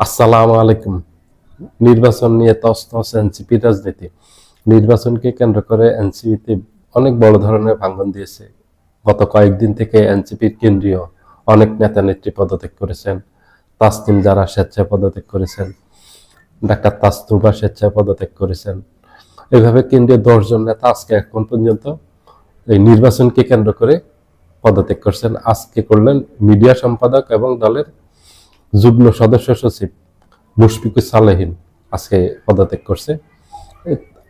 আসসালামু আলাইকুম। নির্বাচন নিয়ে তছনছ এনসিপি রাজনীতি। নির্বাচনকে কেন্দ্র করে এনসিপিতে অনেক বড় ধরনের ভাঙন দিয়েছে। গত কয়েকদিন থেকে এনসিপির কেন্দ্রীয় অনেক নেতা নেত্রী পদত্যাগ করেছেন। তাসনিম যারা স্বেচ্ছায় পদত্যাগ করেছেন, ডাক্তার তাসনুবা স্বেচ্ছায় পদত্যাগ করেছেন। এইভাবে কেন্দ্রীয় 10 জন নেতা আজকে এখন পর্যন্ত এই নির্বাচনকে কেন্দ্র করে পদত্যাগ করছেন। আজকে করলেন মিডিয়া সম্পাদক এবং দলের যুগ্ম সদস্য সচিব মুশফিকুর সালেহীন আজকে পদত্যাগ করছে।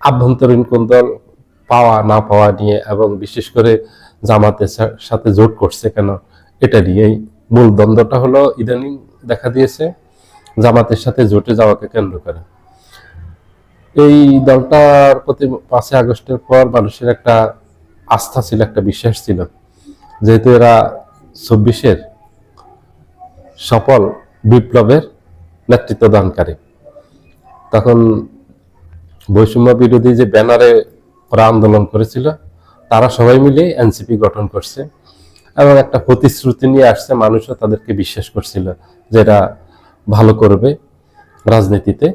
আভ্যন্তরীণ কোন দল পাওয়া না পাওয়া নিয়ে এবং বিশেষ করে জামাতের সাথে জোট করছে কেন, এটা নিয়েই মূল দ্বন্দ্বটা হলো ইদানিং দেখা দিয়েছে জামাতের সাথে জোটে যাওয়াকে কেন্দ্র করে। এই দলটার প্রতি 5 আগস্টের পর মানুষের একটা আস্থা ছিল, একটা বিশ্বাস ছিল, যেহেতু এরা 24-এর সফল বিপ্লবের নেতৃত্ব দানকারী। তখন বৈষম্য বিরোধী যে ব্যানারে ওরা আন্দোলন করেছিল, তারা সবাই মিলে এনসিপি গঠন করছে এবং একটা প্রতিশ্রুতি নিয়ে আসছে। মানুষও তাদেরকে বিশ্বাস করছিল যে এরা ভালো করবে রাজনীতিতে।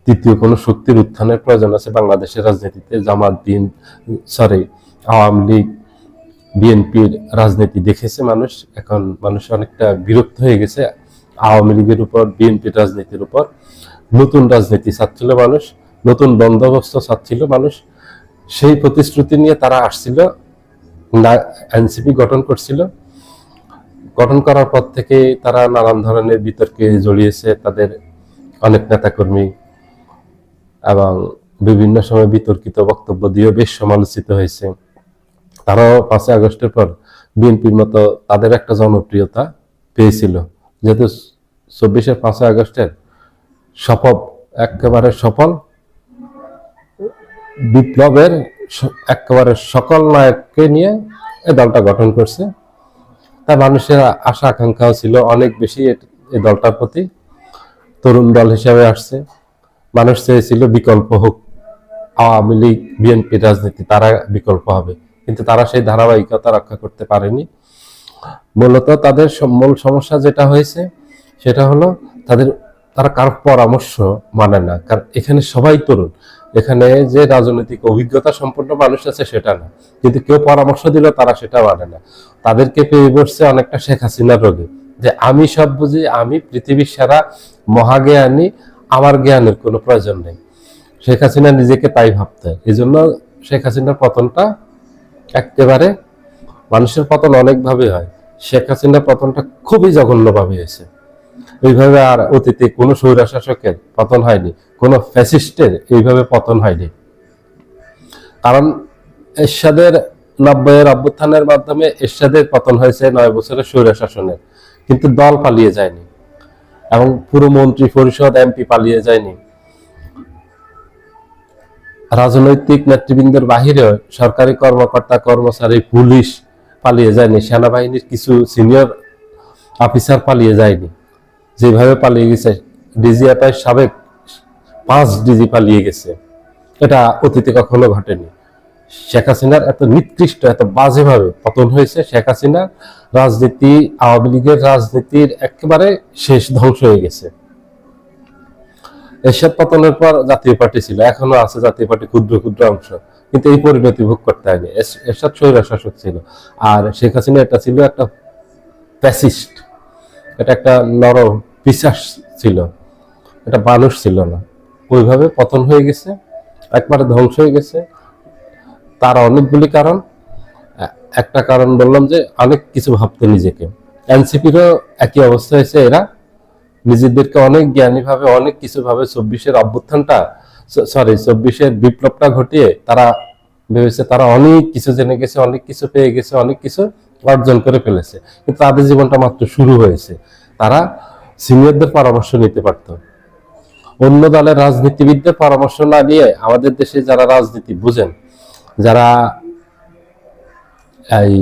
তৃতীয় কোনো শক্তির উত্থানের প্রয়োজন আছে বাংলাদেশের রাজনীতিতে। আওয়ামী লীগ, বিএনপির রাজনীতি দেখেছে মানুষ, এখন মানুষ অনেকটা বিরক্ত হয়ে গেছে আওয়ামী লীগের উপর, বিএনপির রাজনীতির উপর। নতুন রাজনীতি চাচ্ছিল মানুষ, নতুন বন্দোবস্ত চাচ্ছিল মানুষ। সেই প্রতিশ্রুতি নিয়ে তারা আসছিল, এনসিপি গঠন করছিল। গঠন করার পর থেকে তারা নানান ধরনের বিতর্কে জড়িয়েছে, তাদের অনেক নেতাকর্মী, এবং বিভিন্ন সময় বিতর্কিত বক্তব্য দিয়ে বেশ সমালোচিত হয়েছে। তারাও 5 আগস্টের পর বিএনপির মতো তাদের একটা জনপ্রিয়তা পেয়েছিল, যেহেতু 24-এর 5 আগস্টের একেবারে সফল বিপ্লবের একেবারে সকল নায়ককে নিয়ে এই দলটা গঠন করছে। তাই মানুষের আশা আকাঙ্ক্ষাও ছিল অনেক বেশি এই দলটার প্রতি। তরুণ দল হিসেবে আসছে, মানুষ চেয়েছিল বিকল্প হোক, আওয়ামী লীগ বিএনপির রাজনীতি তারা বিকল্প হবে, কিন্তু তারা সেই ধারাবাহিকতা রক্ষা করতে পারেনি। মূলত তাদের মূল সমস্যা যেটা হয়েছে সেটা হলো তারা কারো পরামর্শ মানে না। কারণ এখানে সবাই তরুণ, এখানে যে রাজনৈতিক অভিজ্ঞতা সম্পন্ন মানুষ আছে সেটা না, কিন্তু কেউ পরামর্শ দিল তারা সেটা মানে না। তাদেরকে পেয়ে বসছে অনেকটা শেখ হাসিনার রোগে, যে আমি সব বুঝি, আমি পৃথিবীর সেরা মহাজ্ঞানী, আমার জ্ঞানের কোনো প্রয়োজন নেই। শেখ হাসিনা নিজেকে তাই ভাবতে। এই জন্য শেখ হাসিনার পতনটা একেবারে, মানুষের পতন অনেকভাবে হয়, শেখ হাসিনার পতনটা খুবই জঘন্যভাবে হয়েছে। এইভাবে আর অতীতে কোনো স্বৈরশাসকের পতন হয়নি, কোনো ফ্যাসিস্টের এইভাবে পতন হয়নি। কারণ এরশাদের 90-এর অভ্যুত্থানের মাধ্যমে এরশাদের পতন হয়েছে 9 বছরের স্বৈরশাসনের, কিন্তু দল পালিয়ে যায়নি এবং পুরো মন্ত্রী পরিষদ এমপি পালিয়ে যায়নি। রাজনৈতিক নেতৃবৃন্দের বাহিরে সরকারি কর্মকর্তা, কর্মচারী, পুলিশ পালিয়ে যায়নি, সেনাবাহিনীর কিছু সিনিয়র অফিসার পালিয়ে যায়নি। যেভাবে পালিয়ে গেছে ডিজিএফআই সাবেক 5 ডিজি পালিয়ে গেছে, এটা অতীতে কখনো ঘটেনি। শেখ হাসিনার এত নিকৃষ্ট, এত বাজেভাবে পতন হয়েছে। শেখ হাসিনার রাজনীতি, আওয়ামী লীগের রাজনীতির একেবারে শেষ, ধ্বংস হয়ে গেছে। এরশাদ পতনের পর জাতীয় পার্টি ছিল, এখনো আছে জাতীয় পার্টি, ক্ষুদ্র ক্ষুদ্র অংশ, কিন্তু এই পরিণতি ভোগ করতে হয়নি। এরশাদ স্বৈরশাসক ছিল, আর শেখ হাসিনা এটা ছিল একটা ফ্যাসিস্ট, এটা একটা নর পিশাচ ছিল, এটা মানুষ ছিল না। ওইভাবে পতন হয়ে গেছে, একবারে ধ্বংস হয়ে গেছে। তার অনেকগুলি কারণ। একটা কারণ বললাম যে অনেক কিছু ভাবতো নিজেকে। এনসিপিরও একই অবস্থা হয়েছে, এরা নিজেদেরকে অনেক জ্ঞানী ভাবে, অনেক কিছু ভাবে 24-এর বিপ্লবটা ঘটিয়ে তারা ভেবেছে তারা অনেক কিছু জেনে গেছে, অনেক কিছু পেয়ে গেছে, অনেক কিছু অর্জন করে ফেলেছে। কিন্তু তাদের জীবনটা মাত্র শুরু হয়েছে। তারা সিনিয়রদের পরামর্শ নিতে পারত, অন্য দলের রাজনীতিবিদদের পরামর্শ না নিয়ে। আমাদের দেশে যারা রাজনীতি বুঝেন, যারা এই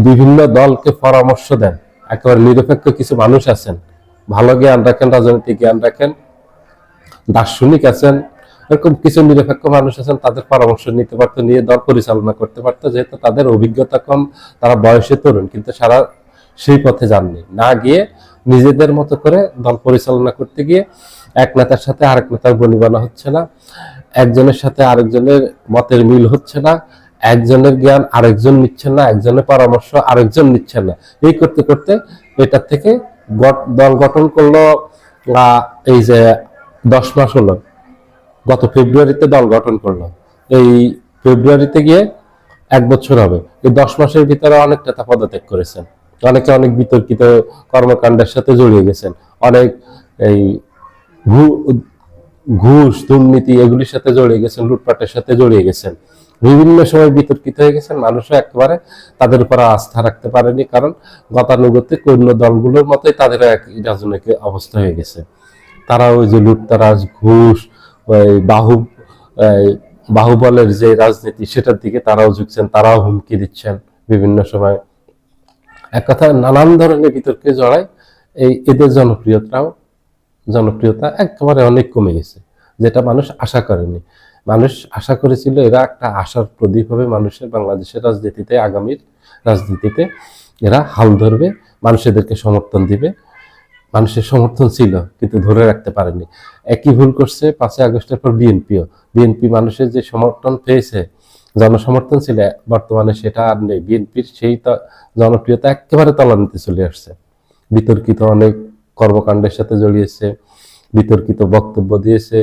বিভিন্ন দলকে পরামর্শ দেন, একেবারে নিরপেক্ষ কিছু মানুষ আছেন, ভালো জ্ঞান রাখেন, রাজনৈতিক জ্ঞান রাখেন, দার্শনিক আছেন, এরকম কিছু নিরপেক্ষ মানুষ আছেন, তাদের পরামর্শ নিতে পারতো, নিয়ে দল পরিচালনা করতে পারতো। যেহেতু তাদের অভিজ্ঞতা কম, তারা বয়সে তরুণ, কিন্তু সারা সেই পথে যাননি, না গিয়ে নিজেদের মতো করে দল পরিচালনা করতে গিয়ে এক নেতার সাথে আরেক নেতার বনিবনা হচ্ছে না, একজনের সাথে আরেকজনের মতের মিল হচ্ছে না, একজনের জ্ঞান আরেকজন নিচ্ছেন না, একজনের পরামর্শ আরেকজন নিচ্ছেন না। এই করতে করতে এটার থেকে দল গঠন করলো এই যে 10 মাস হলো, গত ফেব্রুয়ারিতে দল গঠন করলো, এই ফেব্রুয়ারিতে গিয়ে 1 বছর হবে। এই 10 মাসের ভিতরে অনেক নেতা পদত্যাগ করেছেন, অনেকে অনেক বিতর্কিত কর্মকাণ্ডের সাথে জড়িয়ে গেছেন, অনেক এই ঘুষ দুর্নীতি এগুলির সাথে জড়িয়ে গেছেন, লুটপাটের সাথে জড়িয়ে গেছেন, বিভিন্ন সময় বিতর্কিত হয়ে গেছেন। মানুষও একেবারে তাদের উপর আস্থা রাখতে পারেনি, কারণ গতানুগতিক অন্য দলগুলোর মতোই তাদের একই রাজনৈতিক অবস্থা হয়ে গেছে। তারা ওই যে লুটতারাজ, ঘুষ, ওই বাহুবলের যে রাজনীতি সেটার দিকে তারাও ঝুঁকছেন, তারাও হুমকি দিচ্ছেন বিভিন্ন সময়। এক কথা নানান ধরনের বিতর্কে জড়ায় এদের জনপ্রিয়তা একেবারে অনেক কমে গেছে, যেটা মানুষ আশা করেনি। মানুষ আশা করেছিল এরা একটা আশার প্রদীপ হবে মানুষের, বাংলাদেশের রাজনীতিতে, আগামীর রাজনীতিতে এরা হাল ধরবে, মানুষ এদেরকে সমর্থন দিবে। মানুষের সমর্থন ছিল কিন্তু ধরে রাখতে পারেনি। একই ভুল করছে 5ই আগস্টের পর বিএনপি মানুষের যে সমর্থন পেয়েছে, জনসমর্থন ছিল, বর্তমানে সেটা আর নেই। বিএনপির সেই জনপ্রিয়তা একেবারে তলানিতে চলে আসছে। বিতর্কিত অনেক কর্মকাণ্ডের সাথে জড়িয়েছে, বিতর্কিত বক্তব্য দিয়েছে,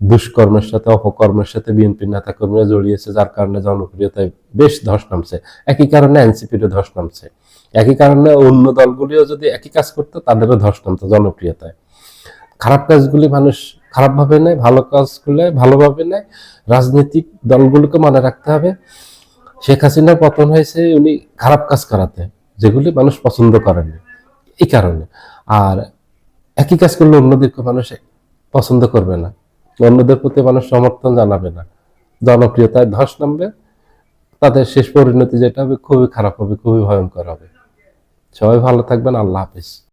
দুষ্কর্মের সাথে অপকর্মের সাথে বিএনপির নেতাকর্মীরা জড়িয়েছে, যার কারণে জনপ্রিয়তায় বেশ ধস নামছে। একই কারণে এনসিপিরও ধস নামছে, একই কারণে অন্য দলগুলিও যদি একই কাজ করতো তাদেরও ধস নামতো জনপ্রিয়তায়। খারাপ কাজগুলি মানুষ খারাপভাবে নেয়, ভালো কাজগুলো ভালোভাবে নেয়। রাজনৈতিক দলগুলোকে মনে রাখতে হবে, শেখ হাসিনার পতন হয়েছে উনি খারাপ কাজ করাতে, যেগুলি মানুষ পছন্দ করেনি এই কারণে। আর একই কাজ করলে অন্যদেরকে মানুষ পছন্দ করবে না, অন্যদের প্রতি মানুষ সমর্থন জানাবে না, জনপ্রিয়তায় ধস নামবে, তাদের শেষ পরিণতি যেটা হবে খুবই খারাপ হবে, খুবই ভয়ঙ্কর হবে। সবাই ভালো থাকবেন, আল্লাহ হাফিজ।